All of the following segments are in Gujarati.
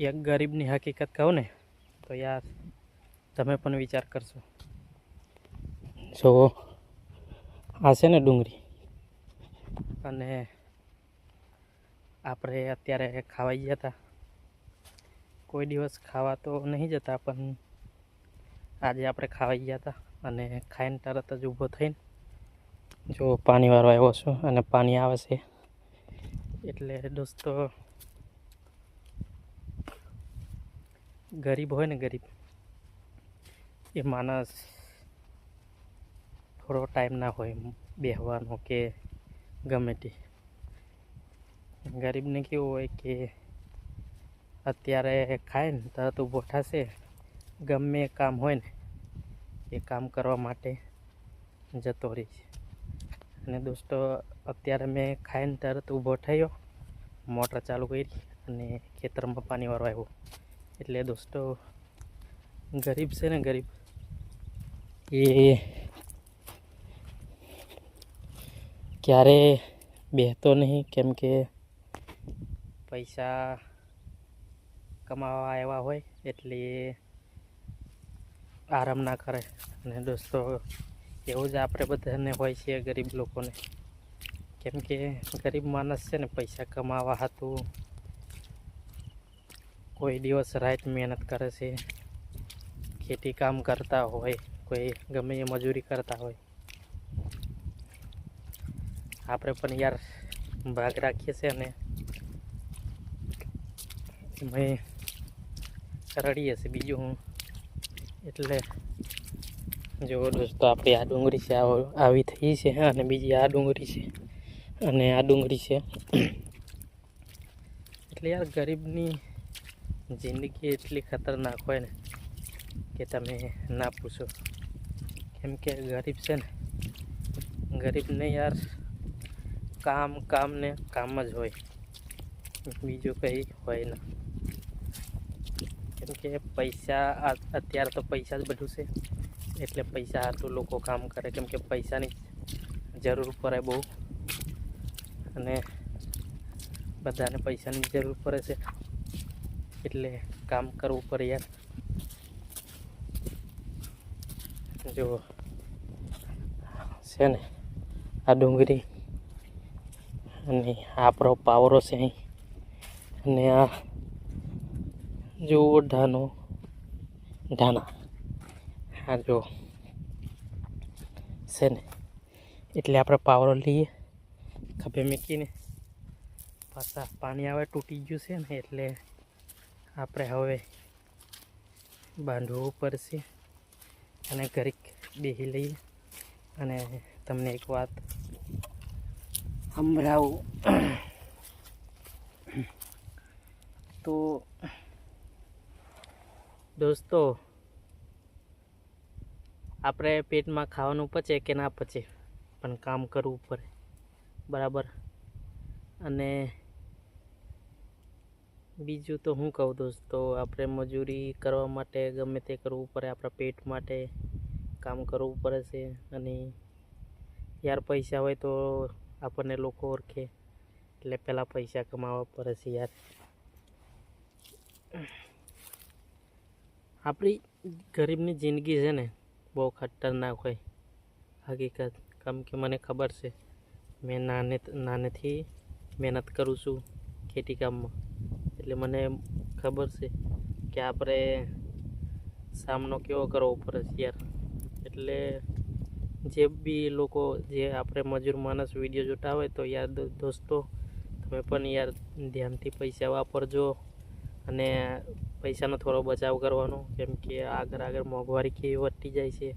એક ગરીબની હકીકત કહું ને તો યાર તમે પણ વિચાર કરશો. જો આ છે ને ડુંગળી, અને આપણે અત્યારે ખાવા ગયા હતા. કોઈ દિવસ ખાવા તો નહીં જતા, પણ આજે આપણે ખાવા ગયા હતા અને ખાઈને તરત જ ઊભો થઈને જો પાણીવાળો આવ્યો છું અને પાણી આવે છે. એટલે દોસ્તો, ગરીબ હોય ને, ગરીબ એ માણસ થોડો ટાઈમ ના હોય બેહવાનો કે ગમે તે. ગરીબને કેવું હોય કે અત્યારે ખાય ને તરત ઊભો થશે, ગમે કામ હોય ને એ કામ કરવા માટે જતો રહે છે. અને દોસ્તો, અત્યારે મેં ખાઈને તરત ઊભો થયો, મોટર ચાલુ કરી અને ખેતરમાં પાણી વાળવા આવ્યો. એટલે દોસ્તો, ગરીબ છે ને, ગરીબ એ ક્યારે બેહતો નહીં, કેમ કે પૈસા કમાવા આવ્યા હોય એટલે આરામ ના કરે. અને દોસ્તો, એવું જ આપણે બધાને હોય છે, ગરીબ લોકોને. કેમ કે ગરીબ માણસ છે ને, પૈસા કમાવા હતું કોઈ દિવસ રાત મહેનત કરે છે. ખેતી કામ કરતા હોય, કોઈ ગમે એ મજૂરી કરતા હોય. આપણે પણ યાર ભાગ રાખીએ છીએ અને એમાં રડીએ છીએ, બીજું હું. એટલે જો દોસ્તો, આપણી આ ડુંગળી છે, આવી થઈ છે, અને બીજી આ ડુંગળી છે, અને આ ડુંગળી છે. એટલે યાર ગરીબની જિંદગી એટલી ખતરનાક હોય ને કે તમે ના પૂછો. કેમ કે ગરીબ છે ને, ગરીબને યાર કામ ને કામ જ હોય, બીજું કંઈ હોય ના. કેમ કે પૈસા, અત્યારે તો પૈસા જ બધું છે. એટલે પૈસા હાટું લોકો કામ કરે, કેમ કે પૈસાની જરૂર પડે બહુ, અને બધાને પૈસાની જરૂર પડે છે. એટલે કામ કરવું પડે યાર. જો છે ને આ ડુંગળી, અને આપણો પાવરો છે અહીં, અને આ જો ધાના આ જો છે ને, એટલે આપણે પાવરો લઈએ, ખભે મૂકીને પાછા પાણી આવે, તૂટી ગયું છે ને, એટલે આપણે હવે બાંધવું પડશે. અને ઘડીક બેસી લઈએ અને તમને એક વાત સંભળાવું. તો દોસ્તો, આપણે પેટમાં ખાવાનું પચે કે ના પચે, પણ કામ કરવું પડે, બરાબર. અને બીજું તો હું કહું દોસ્તો, આપણે મજૂરી કરવા માટે ગમે તે કરવું પડે, આપણા પેટ માટે કામ કરવું પડે છે. અને યાર પૈસા હોય તો આપણને લોકો ઓળખે, એટલે પહેલાં પૈસા કમાવા પડે છે યાર. આપણી ગરીબની જિંદગી છે ને, બહુ ખતરનાક હોય હકીકત. કેમ કે મને ખબર છે, મેં નાનેથી મહેનત કરું છું ખેતી કામમાં. એટલે મને ખબર છે કે આપણે સામનો કેવો કરવો પડે છે યાર. એટલે જે બી લોકો, જે આપણે મજૂર માણસ વિડીયો જોતા હોય, તો યાર દોસ્તો, તમે પણ યાર ધ્યાનથી પૈસા વાપરજો અને પૈસાનો થોડો બચાવ કરવાનો. કેમ કે આગળ મોંઘવારી કેવી વધતી જાય છે,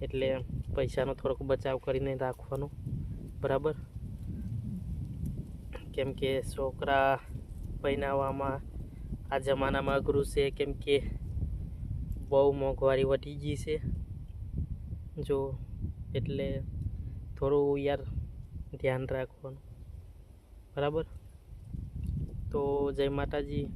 એટલે પૈસાનો થોડોક બચાવ કરીને રાખવાનો, બરાબર. કેમ કે છોકરા પહેરાવવામાં આ જમાનામાં અઘરું છે, કેમ કે બહુ મોંઘવારી વધી ગઈ છે. જો એટલે થોડું યાર ધ્યાન રાખવાનું, બરાબર. તો જય માતાજી.